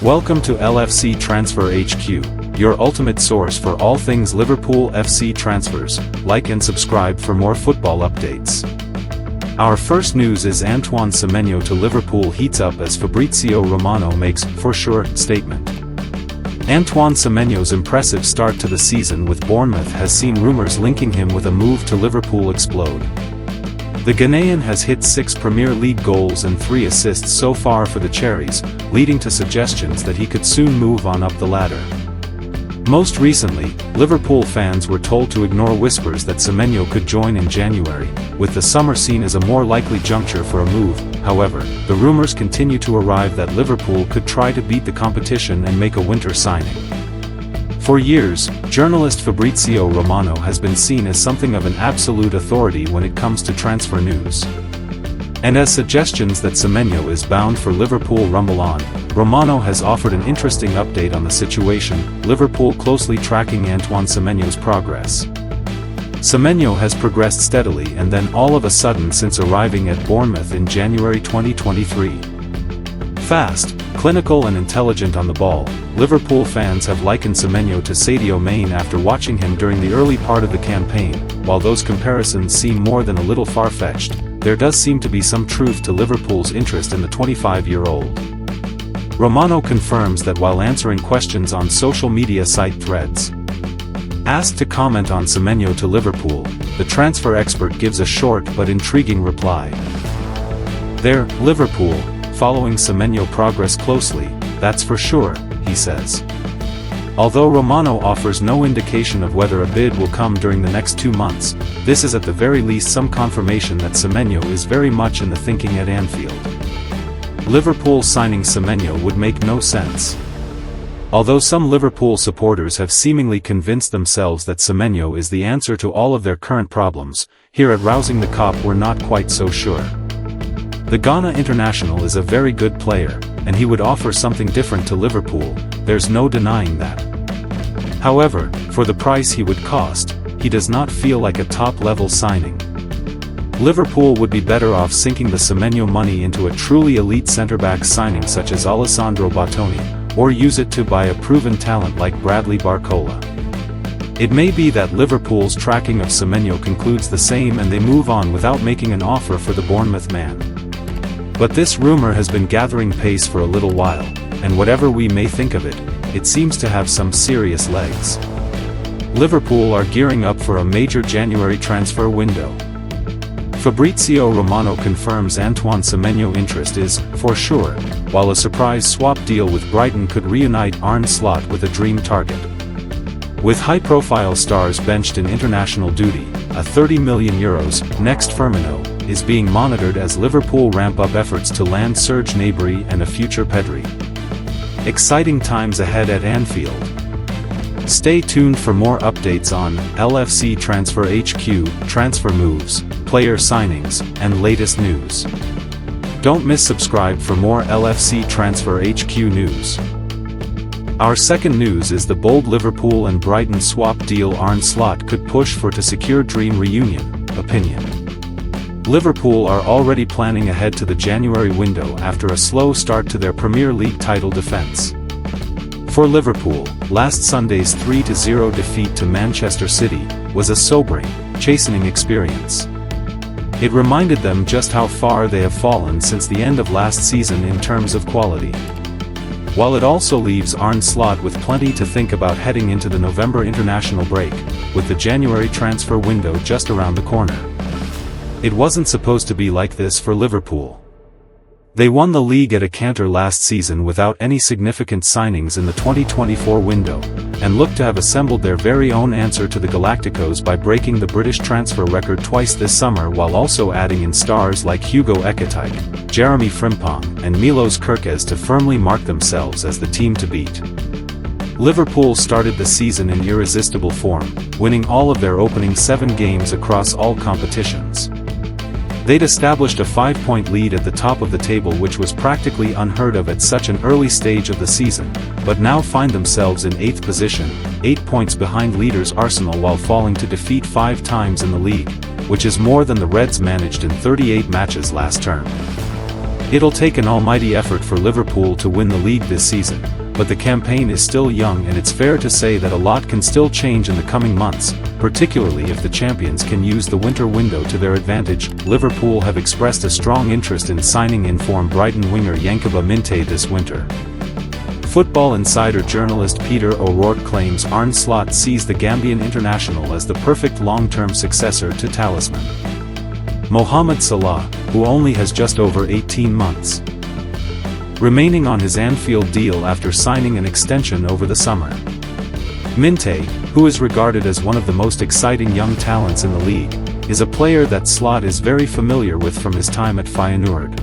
Welcome to LFC Transfer HQ, your ultimate source for all things Liverpool FC transfers. Like and subscribe for more football updates. Our first news is Antoine Semenyo to Liverpool heats up as Fabrizio Romano makes "for sure" statement. Antoine Semenyo's impressive start to the season with Bournemouth has seen rumours linking him with a move to Liverpool explode. The Ghanaian has hit 6 Premier League goals and 3 assists so far for the Cherries, leading to suggestions that he could soon move on up the ladder. Most recently, Liverpool fans were told to ignore whispers that Semenyo could join in January, with the summer seen as a more likely juncture for a move. However, the rumours continue to arrive that Liverpool could try to beat the competition and make a winter signing. For years, journalist Fabrizio Romano has been seen as something of an absolute authority when it comes to transfer news. And as suggestions that Semenyo is bound for Liverpool rumble on, Romano has offered an interesting update on the situation, Liverpool closely tracking Antoine Semenyo's progress. Semenyo has progressed steadily and then all of a sudden since arriving at Bournemouth in January 2023. Fast, clinical and intelligent on the ball, Liverpool fans have likened Semenyo to Sadio Mane after watching him during the early part of the campaign. While those comparisons seem more than a little far-fetched, there does seem to be some truth to Liverpool's interest in the 25-year-old. Romano confirms that while answering questions on social media site Threads. Asked to comment on Semenyo to Liverpool, the transfer expert gives a short but intriguing reply. "There, Liverpool, following Semenyo progress closely, that's for sure," he says. Although Romano offers no indication of whether a bid will come during the next 2 months, this is at the very least some confirmation that Semenyo is very much in the thinking at Anfield. Liverpool signing Semenyo would make no sense. Although some Liverpool supporters have seemingly convinced themselves that Semenyo is the answer to all of their current problems, here at Rousing the Cop we're not quite so sure. The Ghana international is a very good player, and he would offer something different to Liverpool, there's no denying that. However, for the price he would cost, he does not feel like a top-level signing. Liverpool would be better off sinking the Semenyo money into a truly elite centre-back signing such as Alessandro Bastoni, or use it to buy a proven talent like Bradley Barcola. It may be that Liverpool's tracking of Semenyo concludes the same and they move on without making an offer for the Bournemouth man. But this rumour has been gathering pace for a little while, and whatever we may think of it, it seems to have some serious legs. Liverpool are gearing up for a major January transfer window. Fabrizio Romano confirms Antoine Semenyo interest is, for sure, while a surprise swap deal with Brighton could reunite Arne Slot with a dream target. With high-profile stars benched in international duty, a €30 million next Firmino is being monitored as Liverpool ramp up efforts to land Serge Gnabry and a future Pedri. Exciting times ahead at Anfield. Stay tuned for more updates on LFC Transfer HQ, transfer moves, player signings, and latest news. Don't miss subscribe for more LFC Transfer HQ news. Our second news is the bold Liverpool and Brighton swap deal Arne Slot could push for to secure dream reunion, opinion. Liverpool are already planning ahead to the January window after a slow start to their Premier League title defence. For Liverpool, last Sunday's 3-0 defeat to Manchester City was a sobering, chastening experience. It reminded them just how far they have fallen since the end of last season in terms of quality. While it also leaves Arne Slot with plenty to think about heading into the November international break, with the January transfer window just around the corner. It wasn't supposed to be like this for Liverpool. They won the league at a canter last season without any significant signings in the 2024 window, and look to have assembled their very own answer to the Galacticos by breaking the British transfer record twice this summer while also adding in stars like Hugo Ekitike, Jeremy Frimpong, and Milos Kerkez to firmly mark themselves as the team to beat. Liverpool started the season in irresistible form, winning all of their opening 7 games across all competitions. They'd established a 5-point lead at the top of the table, which was practically unheard of at such an early stage of the season, but now find themselves in 8th position, 8 points behind leaders Arsenal while falling to defeat 5 times in the league, which is more than the Reds managed in 38 matches last term. It'll take an almighty effort for Liverpool to win the league this season, but the campaign is still young and it's fair to say that a lot can still change in the coming months, particularly if the champions can use the winter window to their advantage. Liverpool have expressed a strong interest in signing in-form Brighton winger Yankuba Minteh this winter. Football Insider journalist Peter O'Rourke claims Arne Slot sees the Gambian international as the perfect long-term successor to talisman Mohamed Salah, who only has just over 18 months remaining on his Anfield deal after signing an extension over the summer. Minteh, who is regarded as one of the most exciting young talents in the league, is a player that Slot is very familiar with from his time at Feyenoord.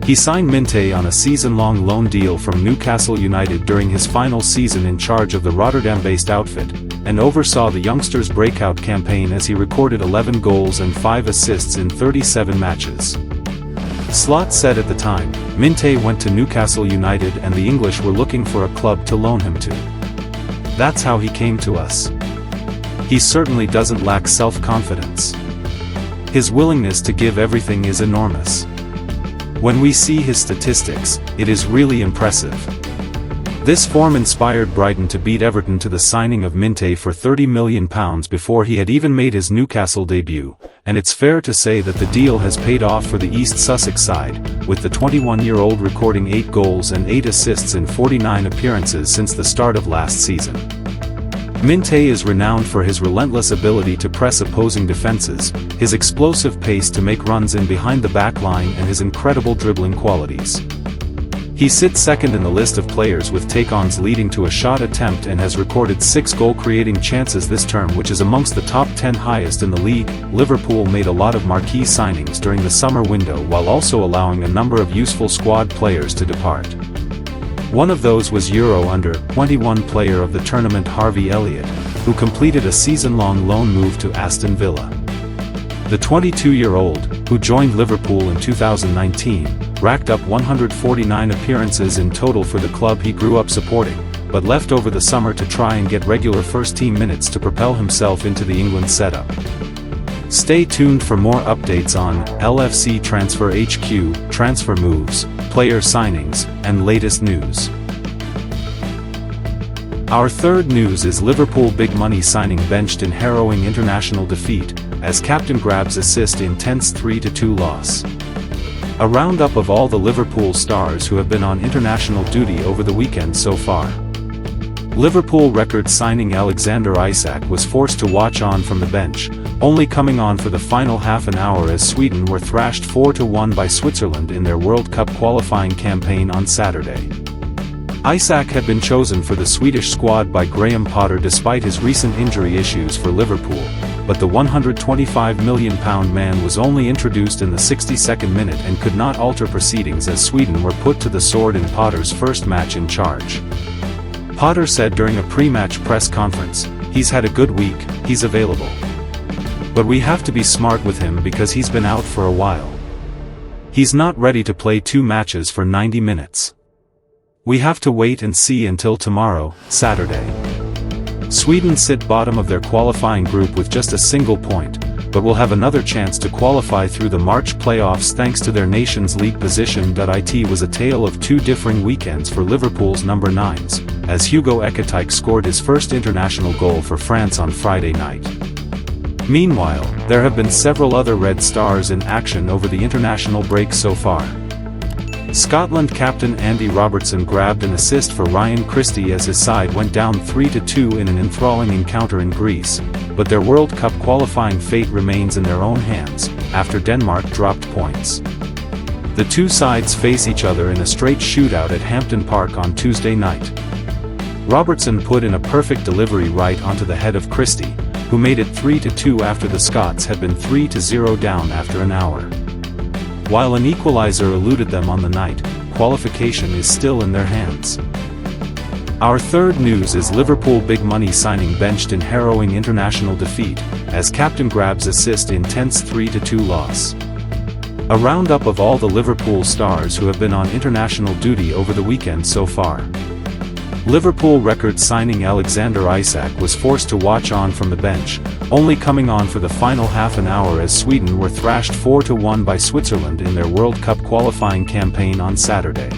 He signed Minteh on a season-long loan deal from Newcastle United during his final season in charge of the Rotterdam-based outfit, and oversaw the youngster's breakout campaign as he recorded 11 goals and 5 assists in 37 matches. Slot said at the time, Minteh went to Newcastle United and the English were looking for a club to loan him to. That's how he came to us. He certainly doesn't lack self-confidence. His willingness to give everything is enormous. When we see his statistics, it is really impressive. This form inspired Brighton to beat Everton to the signing of Minteh for £30 million before he had even made his Newcastle debut, and it's fair to say that the deal has paid off for the East Sussex side, with the 21-year-old recording 8 goals and 8 assists in 49 appearances since the start of last season. Minteh is renowned for his relentless ability to press opposing defenses, his explosive pace to make runs in behind the back line and his incredible dribbling qualities. He sits second in the list of players with take-ons leading to a shot attempt and has recorded 6 goal-creating chances this term, which is amongst the top 10 highest in the league. Liverpool made a lot of marquee signings during the summer window while also allowing a number of useful squad players to depart. One of those was Euro under-21 player of the tournament Harvey Elliott, who completed a season-long loan move to Aston Villa. The 22-year-old, who joined Liverpool in 2019, racked up 149 appearances in total for the club he grew up supporting, but left over the summer to try and get regular first-team minutes to propel himself into the England setup. Stay tuned for more updates on LFC Transfer HQ, transfer moves, player signings, and latest news. Our third news is Liverpool big money signing benched in harrowing international defeat, as captain grabs assist in tense 3-2 loss. A roundup of all the Liverpool stars who have been on international duty over the weekend so far. Liverpool record signing Alexander Isak was forced to watch on from the bench, only coming on for the final half an hour as Sweden were thrashed 4-1 by Switzerland in their World Cup qualifying campaign on Saturday. Isak had been chosen for the Swedish squad by Graham Potter despite his recent injury issues for Liverpool, but the £125 million man was only introduced in the 62nd minute and could not alter proceedings as Sweden were put to the sword in Potter's first match in charge. Potter said during a pre-match press conference, "He's had a good week, he's available. But we have to be smart with him because he's been out for a while. He's not ready to play 2 matches for 90 minutes. We have to wait and see until tomorrow, Saturday." Sweden sit bottom of their qualifying group with just a single point, but will have another chance to qualify through the March playoffs thanks to their Nations League position. It was a tale of 2 differing weekends for Liverpool's number 9s, as Hugo Ekitike scored his first international goal for France on Friday night. Meanwhile, there have been several other Red Stars in action over the international break so far. Scotland captain Andy Robertson grabbed an assist for Ryan Christie as his side went down 3-2 in an enthralling encounter in Greece, but their World Cup qualifying fate remains in their own hands, after Denmark dropped points. The 2 sides face each other in a straight shootout at Hampden Park on Tuesday night. Robertson put in a perfect delivery right onto the head of Christie, who made it 3-2 after the Scots had been 3-0 down after an hour. While an equalizer eluded them on the night, qualification is still in their hands. Our third news is Liverpool big money signing benched in harrowing international defeat, as captain grabs assist in tense 3-2 loss. A roundup of all the Liverpool stars who have been on international duty over the weekend so far. Liverpool record signing Alexander Isak was forced to watch on from the bench, only coming on for the final half an hour as Sweden were thrashed 4-1 by Switzerland in their World Cup qualifying campaign on Saturday.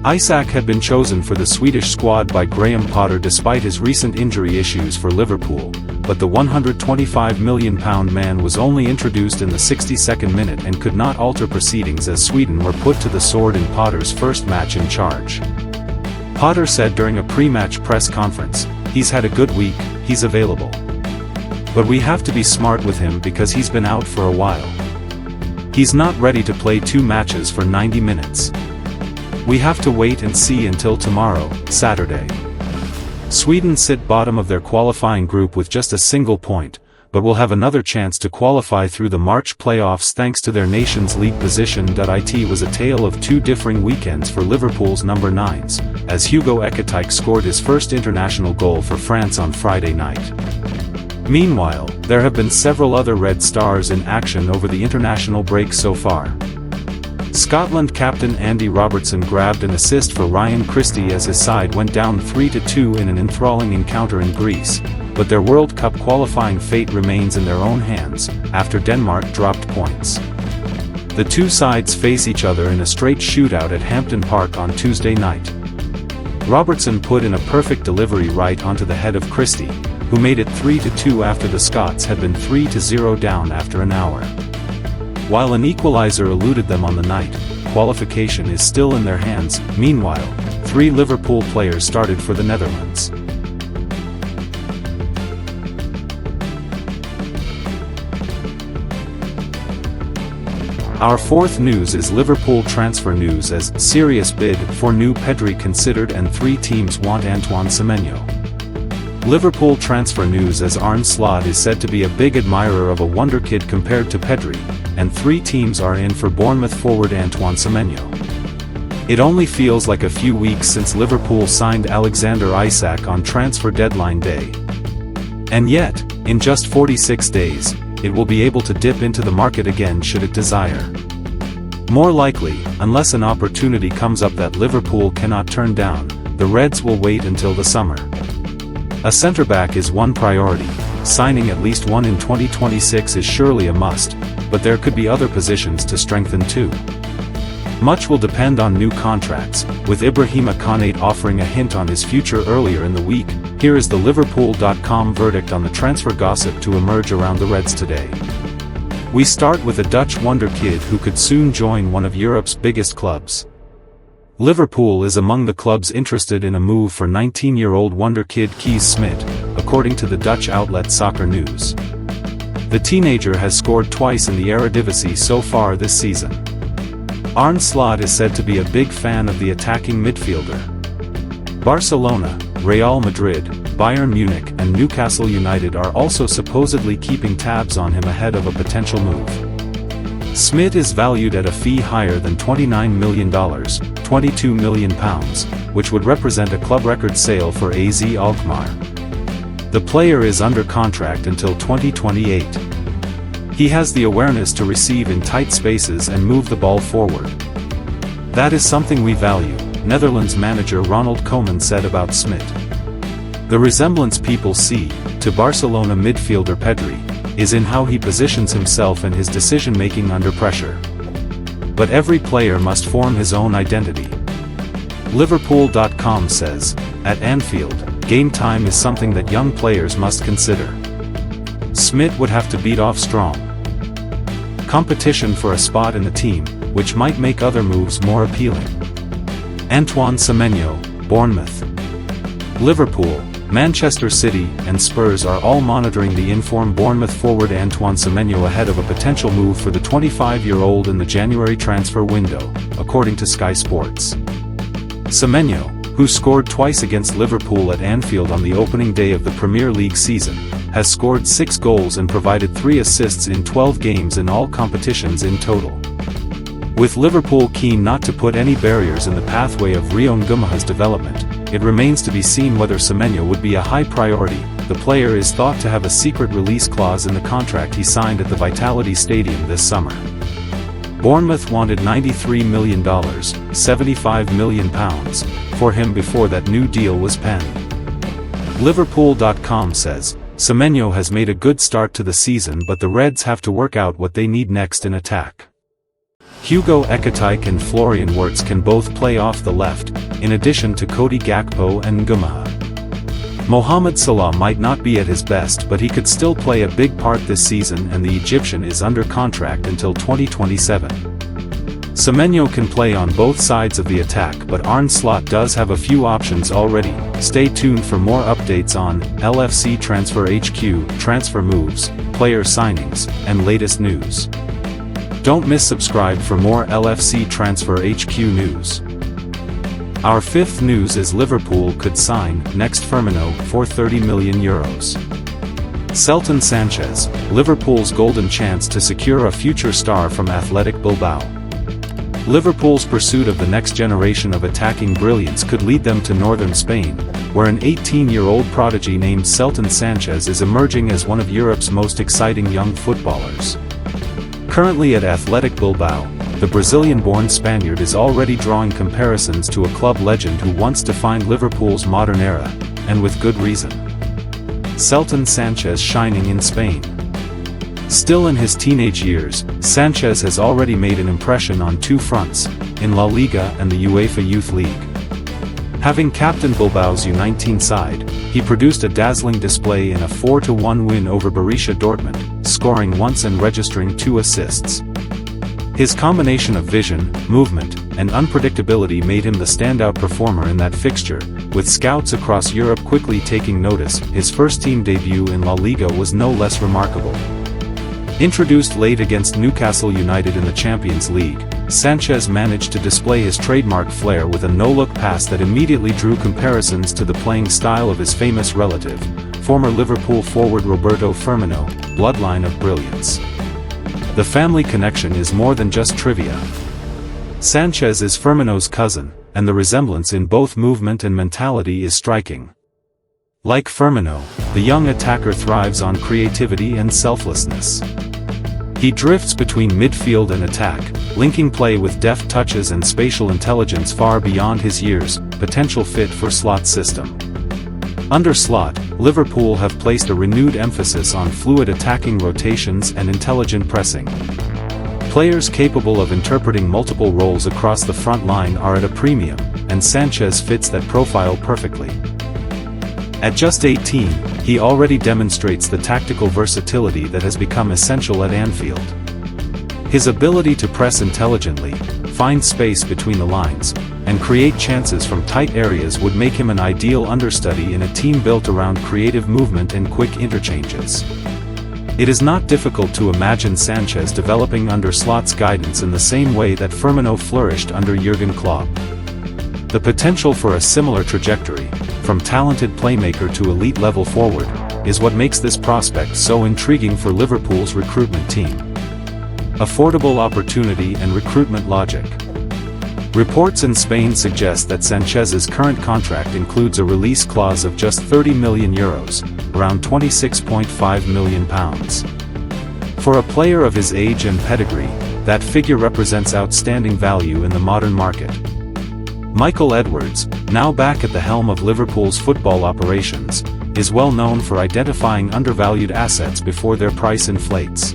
Isak had been chosen for the Swedish squad by Graham Potter despite his recent injury issues for Liverpool, but the £125 million man was only introduced in the 62nd minute and could not alter proceedings as Sweden were put to the sword in Potter's first match in charge. Potter said during a pre-match press conference, "He's had a good week, he's available. But we have to be smart with him because he's been out for a while. He's not ready to play 2 matches for 90 minutes. We have to wait and see until tomorrow, Saturday." Sweden sit bottom of their qualifying group with just a single point, but will have another chance to qualify through the March playoffs thanks to their Nations League position. It was a tale of 2 differing weekends for Liverpool's number 9s, as Hugo Ekitike scored his first international goal for France on Friday night. Meanwhile, there have been several other Red Stars in action over the international break so far. Scotland captain Andy Robertson grabbed an assist for Ryan Christie as his side went down 3-2 in an enthralling encounter in Greece, but their World Cup qualifying fate remains in their own hands, after Denmark dropped points. The 2 sides face each other in a straight shootout at Hampden Park on Tuesday night. Robertson put in a perfect delivery right onto the head of Christie, who made it 3-2 after the Scots had been 3-0 down after an hour. While an equaliser eluded them on the night, qualification is still in their hands. Meanwhile, 3 Liverpool players started for the Netherlands. Our fourth news is Liverpool transfer news as serious bid for new Pedri considered and 3 teams want Antoine Semenyo. Liverpool transfer news as Arne Slot is said to be a big admirer of a wonderkid compared to Pedri, and 3 teams are in for Bournemouth forward Antoine Semenyo. It only feels like a few weeks since Liverpool signed Alexander Isak on transfer deadline day. And yet, in just 46 days, it will be able to dip into the market again should it desire. More likely, unless an opportunity comes up that Liverpool cannot turn down, the Reds will wait until the summer. A centre-back is one priority, signing at least one in 2026 is surely a must, but there could be other positions to strengthen too. Much will depend on new contracts, with Ibrahima Konate offering a hint on his future earlier in the week. Here is the Liverpool.com verdict on the transfer gossip to emerge around the Reds today. We start with a Dutch wonder kid who could soon join one of Europe's biggest clubs. Liverpool is among the clubs interested in a move for 19-year-old wonder kid Kees Smit, according to the Dutch outlet Soccer News. The teenager has scored twice in the Eredivisie so far this season. Arne Slot is said to be a big fan of the attacking midfielder. Barcelona, Real Madrid, Bayern Munich and Newcastle United are also supposedly keeping tabs on him ahead of a potential move. Smit is valued at a fee higher than $29 million, £22 million, which would represent a club record sale for AZ Alkmaar. The player is under contract until 2028. He has the awareness to receive in tight spaces and move the ball forward. That is something we value, Netherlands manager Ronald Koeman said about Smit. The resemblance people see to Barcelona midfielder Pedri is in how he positions himself and his decision-making under pressure. But every player must form his own identity. Liverpool.com says, at Anfield, game time is something that young players must consider. Smit would have to beat off strong competition for a spot in the team, which might make other moves more appealing. Antoine Semenyo, Bournemouth. Liverpool, Manchester City and Spurs are all monitoring the in-form Bournemouth forward Antoine Semenyo ahead of a potential move for the 25-year-old in the January transfer window, according to Sky Sports. Semenyo, who scored twice against Liverpool at Anfield on the opening day of the Premier League season, has scored 6 goals and provided 3 assists in 12 games in all competitions in total. With Liverpool keen not to put any barriers in the pathway of Rion Gumaha's development, it remains to be seen whether Semenyo would be a high priority. The player is thought to have a secret release clause in the contract he signed at the Vitality Stadium this summer. Bournemouth wanted $93 million, £75 million, for him before that new deal was penned. Liverpool.com says, Semenyo has made a good start to the season, but the Reds have to work out what they need next in attack. Hugo Ekitike and Florian Wirtz can both play off the left, in addition to Cody Gakpo and Gnabry. Mohamed Salah might not be at his best, but he could still play a big part this season, and the Egyptian is under contract until 2027. Semenyo can play on both sides of the attack, but Arne Slot does have a few options already. Stay tuned for more updates on LFC Transfer HQ, transfer moves, player signings, and latest news. Don't miss subscribe for more LFC Transfer HQ news. Our fifth news is Liverpool could sign next Firmino for €30 million. Selton Sanchez, Liverpool's golden chance to secure a future star from Athletic Bilbao. Liverpool's pursuit of the next generation of attacking brilliance could lead them to northern Spain, where an 18-year-old prodigy named Selton Sanchez is emerging as one of Europe's most exciting young footballers. Currently at Athletic Bilbao, the Brazilian-born Spaniard is already drawing comparisons to a club legend who once defined Liverpool's modern era, and with good reason. Selton Sanchez shining in Spain. Still in his teenage years, Sanchez has already made an impression on two fronts, in La Liga and the UEFA Youth League. Having captained Bilbao's U19 side, he produced a dazzling display in a 4-1 win over Borussia Dortmund, scoring once and registering 2 assists. His combination of vision, movement, and unpredictability made him the standout performer in that fixture, with scouts across Europe quickly taking notice. His first-team debut in La Liga was no less remarkable. Introduced late against Newcastle United in the Champions League, Sanchez managed to display his trademark flair with a no-look pass that immediately drew comparisons to the playing style of his famous relative, former Liverpool forward Roberto Firmino, bloodline of brilliance. The family connection is more than just trivia. Sanchez is Firmino's cousin, and the resemblance in both movement and mentality is striking. Like Firmino, the young attacker thrives on creativity and selflessness. He drifts between midfield and attack, linking play with deft touches and spatial intelligence far beyond his years, potential fit for Slot's system. Under Slot, Liverpool have placed a renewed emphasis on fluid attacking rotations and intelligent pressing. Players capable of interpreting multiple roles across the front line are at a premium, and Sanchez fits that profile perfectly. At just 18, he already demonstrates the tactical versatility that has become essential at Anfield. His ability to press intelligently, find space between the lines, and create chances from tight areas would make him an ideal understudy in a team built around creative movement and quick interchanges. It is not difficult to imagine Sanchez developing under Slot's guidance in the same way that Firmino flourished under Jurgen Klopp. The potential for a similar trajectory, from talented playmaker to elite-level forward, is what makes this prospect so intriguing for Liverpool's recruitment team. Affordable opportunity and recruitment logic. Reports in Spain suggest that Sanchez's current contract includes a release clause of just €30 million, around £26.5 million. For a player of his age and pedigree, that figure represents outstanding value in the modern market. Michael Edwards, now back at the helm of Liverpool's football operations, is well known for identifying undervalued assets before their price inflates.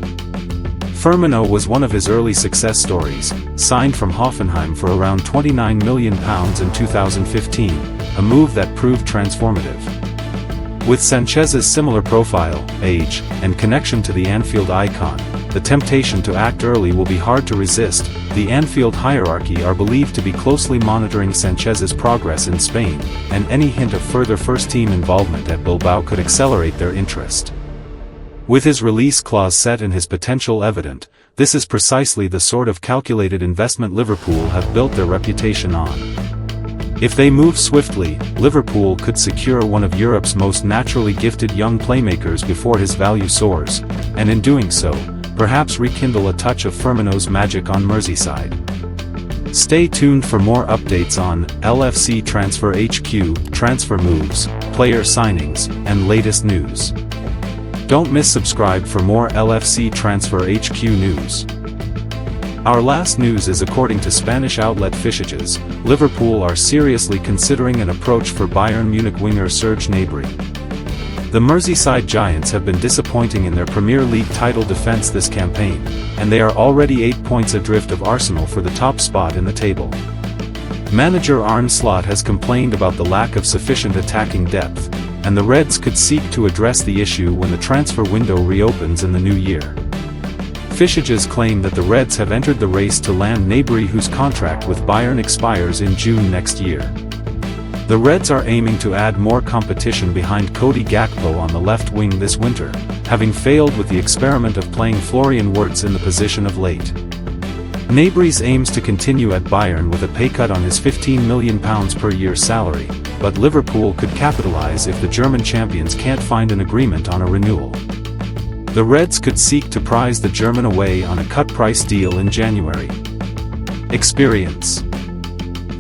Firmino was one of his early success stories, signed from Hoffenheim for around £29 million in 2015, a move that proved transformative. With Sanchez's similar profile, age, and connection to the Anfield icon, the temptation to act early will be hard to resist. The Anfield hierarchy are believed to be closely monitoring Sanchez's progress in Spain, and any hint of further first-team involvement at Bilbao could accelerate their interest. With his release clause set and his potential evident, this is precisely the sort of calculated investment Liverpool have built their reputation on. If they move swiftly, Liverpool could secure one of Europe's most naturally gifted young playmakers before his value soars, and in doing so, perhaps rekindle a touch of Firmino's magic on Merseyside. Stay tuned for more updates on LFC Transfer HQ, transfer moves, player signings, and latest news. Don't miss subscribe for more LFC Transfer HQ news. Our last news is according to Spanish outlet Fichajes, Liverpool are seriously considering an approach for Bayern Munich winger Serge Gnabry. The Merseyside Giants have been disappointing in their Premier League title defence this campaign, and they are already 8 points adrift of Arsenal for the top spot in the table. Manager Arne Slot has complained about the lack of sufficient attacking depth, and the Reds could seek to address the issue when the transfer window reopens in the new year. Fichajes claim that the Reds have entered the race to land Gnabry, whose contract with Bayern expires in June next year. The Reds are aiming to add more competition behind Cody Gakpo on the left wing this winter, having failed with the experiment of playing Florian Wirtz in the position of late. Gnabry aims to continue at Bayern with a pay cut on his £15 million per year salary, but Liverpool could capitalise if the German champions can't find an agreement on a renewal. The Reds could seek to prize the German away on a cut-price deal in January. Experience.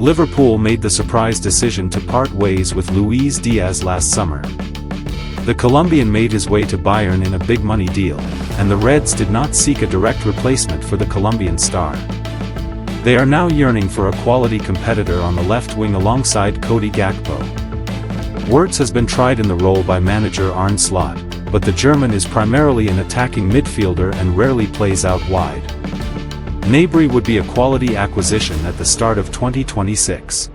Liverpool made the surprise decision to part ways with Luis Diaz last summer. The Colombian made his way to Bayern in a big-money deal, and the Reds did not seek a direct replacement for the Colombian star. They are now yearning for a quality competitor on the left wing alongside Cody Gakpo. Wirtz has been tried in the role by manager Arne Slot, but the German is primarily an attacking midfielder and rarely plays out wide. Gnabry would be a quality acquisition at the start of 2026.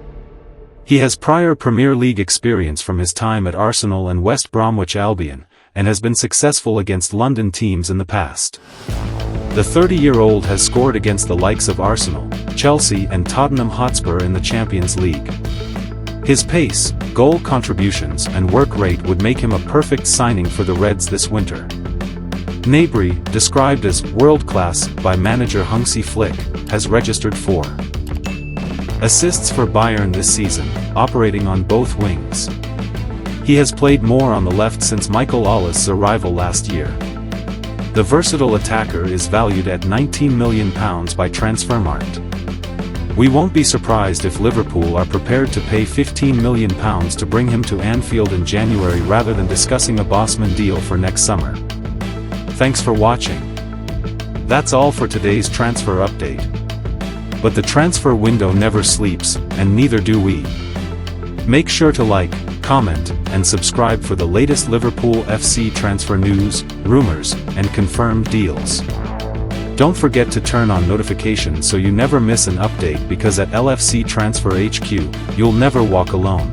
He has prior Premier League experience from his time at Arsenal and West Bromwich Albion, and has been successful against London teams in the past. The 30-year-old has scored against the likes of Arsenal, Chelsea and Tottenham Hotspur in the Champions League. His pace, goal contributions and work rate would make him a perfect signing for the Reds this winter. Gnabry, described as world-class by manager Hansi Flick, has registered 4 assists for Bayern this season, operating on both wings. He has played more on the left since Michael Olles's arrival last year. The versatile attacker is valued at £19 million by Transfermarkt. We won't be surprised if Liverpool are prepared to pay £15 million to bring him to Anfield in January rather than discussing a Bosman deal for next summer. Thanks for watching. That's all for today's transfer update. But the transfer window never sleeps, and neither do we. Make sure to like, comment, and subscribe for the latest Liverpool FC transfer news, rumours, and confirmed deals. Don't forget to turn on notifications so you never miss an update, because at LFC Transfer HQ, you'll never walk alone.